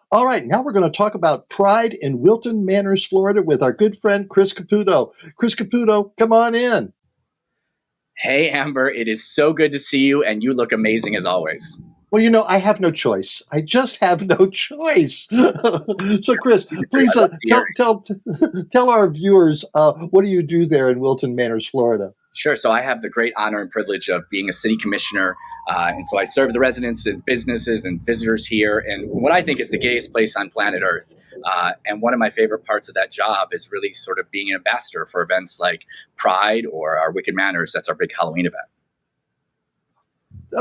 All right, now we're going to talk about Pride in Wilton Manors, Florida, with our good friend Chris Caputo. Chris Caputo, come on in. Hey, Amber, it is so good to see you, and you look amazing as always. Well, I have no choice. I just have no choice. So, Chris, please tell our viewers what do you do there in Wilton Manors, Florida? Sure. So I have the great honor and privilege of being a city commissioner. And so I serve the residents and businesses and visitors here in what I think is the gayest place on planet Earth. And one of my favorite parts of that job is really sort of being an ambassador for events like Pride or our Wicked Manners. That's our big Halloween event.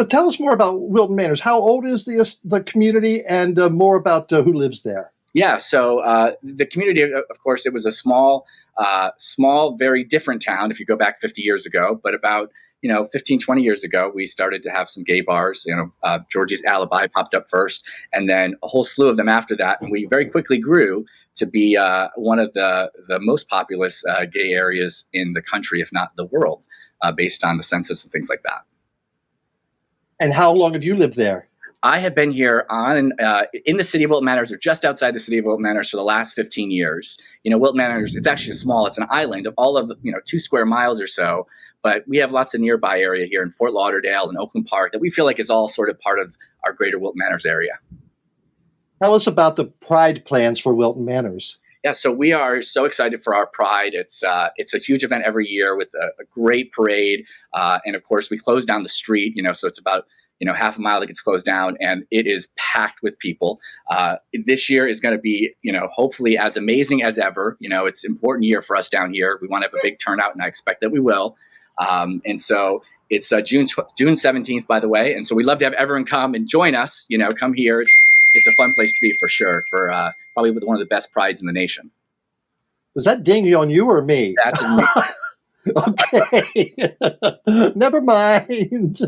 Tell us more about Wilton Manors. How old is the community, and more about who lives there? Yeah, so the community, of course, it was a small, very different town if you go back 50 years ago. But about 15, 20 years ago, we started to have some gay bars. Georgie's Alibi popped up first, and then a whole slew of them after that. And we very quickly grew to be one of the most populous gay areas in the country, if not the world, based on the census and things like that. And how long have you lived there? I have been here in the city of Wilton Manors, or just outside the city of Wilton Manors, for the last 15 years. Wilton Manors, it's actually small. It's an island of all of 2 square miles or so, but we have lots of nearby area here in Fort Lauderdale and Oakland Park that we feel like is all sort of part of our greater Wilton Manors area. Tell us about the Pride plans for Wilton Manors. Yeah, so we are so excited for our Pride. It's a huge event every year with a great parade, and of course we close down the street. So it's about half a mile that gets closed down, and it is packed with people. This year is going to be hopefully as amazing as ever. It's an important year for us down here. We want to have a big turnout, and I expect that we will. And so it's June 17th, by the way. And so we'd love to have everyone come and join us. Come here. It's a fun place to be for sure. For probably one of the best prides in the nation. Was that ding on you or me? That's me. Okay. Never mind.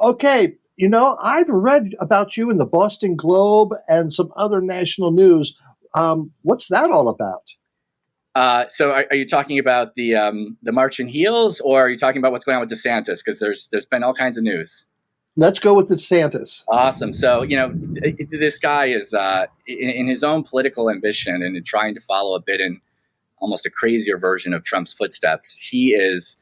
Okay. I've read about you in the Boston Globe and some other national news. What's that all about? So are you talking about the March in Heels, or are you talking about what's going on with DeSantis? Because there's been all kinds of news. Let's go with DeSantis. Awesome. So, this guy is in his own political ambition and in trying to follow a bit in almost a crazier version of Trump's footsteps. He is,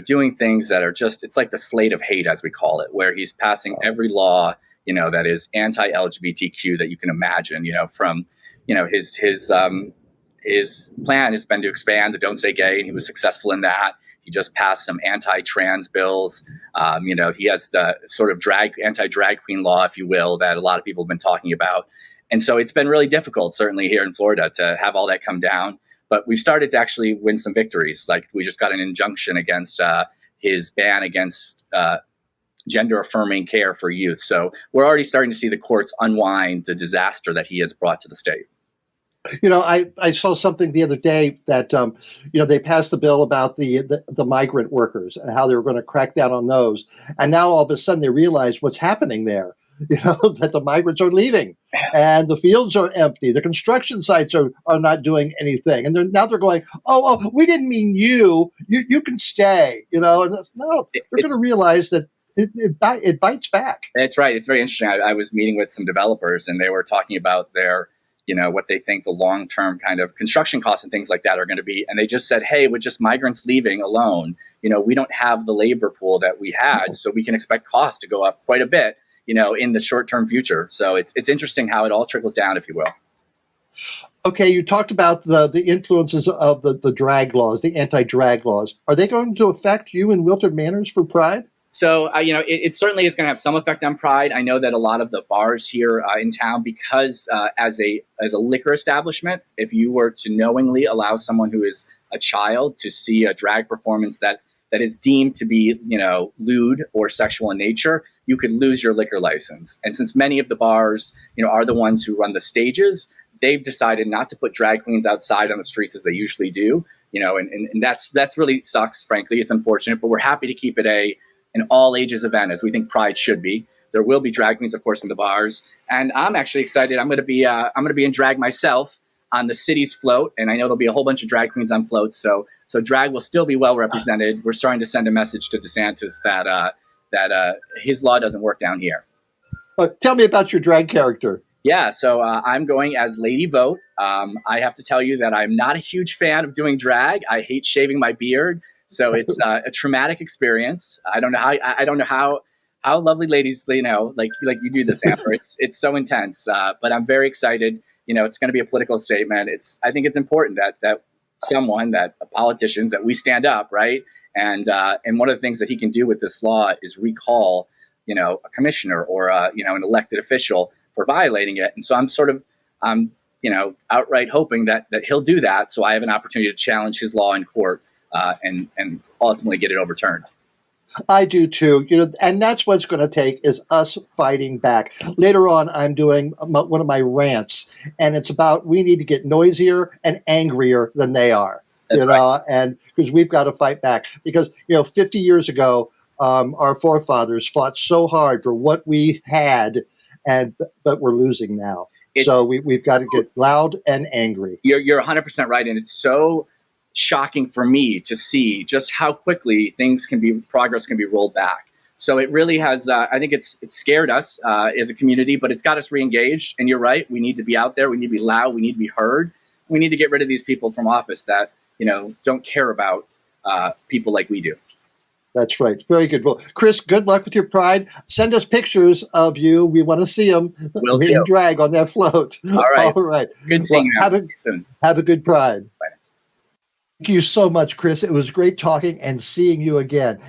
doing things that are it's like the slate of hate, as we call it, where he's passing every law, that is anti-LGBTQ that you can imagine, from, his plan has been to expand the Don't Say Gay, and he was successful in that. He just passed some anti-trans bills. He has the sort of anti-drag queen law, if you will, that a lot of people have been talking about. And so it's been really difficult, certainly here in Florida, to have all that come down. But we've started to actually win some victories. Like we just got an injunction against his ban against gender-affirming care for youth. So we're already starting to see the courts unwind the disaster that he has brought to the state. I saw something the other day that, they passed the bill about the migrant workers and how they were going to crack down on those. And now all of a sudden they realize what's happening there, that the migrants are leaving and the fields are empty. The construction sites are not doing anything. And now they're going, oh, we didn't mean you can stay, and they're going to realize that it bites back. That's right. It's very interesting. I was meeting with some developers, and they were talking about their what they think the long-term kind of construction costs and things like that are going to be. And they just said, hey, with just migrants leaving alone, we don't have the labor pool that we had. So we can expect costs to go up quite a bit, in the short-term future. So it's interesting how it all trickles down, if you will. Okay, you talked about the influences of the drag laws, the anti-drag laws. Are they going to affect you in Wilton Manors for Pride? So, it certainly is going to have some effect on Pride. I know that a lot of the bars here in town, because as a liquor establishment, if you were to knowingly allow someone who is a child to see a drag performance that is deemed to be, lewd or sexual in nature, you could lose your liquor license. And since many of the bars, are the ones who run the stages, they've decided not to put drag queens outside on the streets as they usually do. And that's really sucks, frankly. It's unfortunate, but we're happy to keep it an all ages event, as we think Pride should be. There will be drag queens, of course, in the bars, and I'm actually excited. I'm going to be in drag myself on the city's float, and I know there'll be a whole bunch of drag queens on floats. So drag will still be well represented. We're starting to send a message to DeSantis that his law doesn't work down here. Tell me about your drag character. Yeah, so I'm going as Lady Vote. I have to tell you that I'm not a huge fan of doing drag. I hate shaving my beard, so it's a traumatic experience. I don't know how lovely ladies, like you do this, Amber. It's so intense, but I'm very excited. It's going to be a political statement. I think it's important that politicians, that we stand up, right? And one of the things that he can do with this law is recall, a commissioner or an elected official for violating it. And so I'm outright hoping that he'll do that. So I have an opportunity to challenge his law in court and ultimately get it overturned. I do too, and that's what's going to take is us fighting back. Later on, I'm doing one of my rants, and it's about we need to get noisier and angrier than they are, That's right. and because we've got to fight back. Because 50 years ago, our forefathers fought so hard for what we had, but we're losing now. So we've got to get loud and angry. You're 100% right, and it's so shocking for me to see just how quickly progress can be rolled back. So it really has. I think it's scared us as a community, but it's got us reengaged. And you're right. We need to be out there. We need to be loud. We need to be heard. We need to get rid of these people from office that don't care about people like we do. That's right. Very good. Well, Chris, good luck with your pride. Send us pictures of you. We want to see them in drag on that float. All right. All right. Good seeing you. Have a good pride. Bye. Thank you so much, Chris. It was great talking and seeing you again.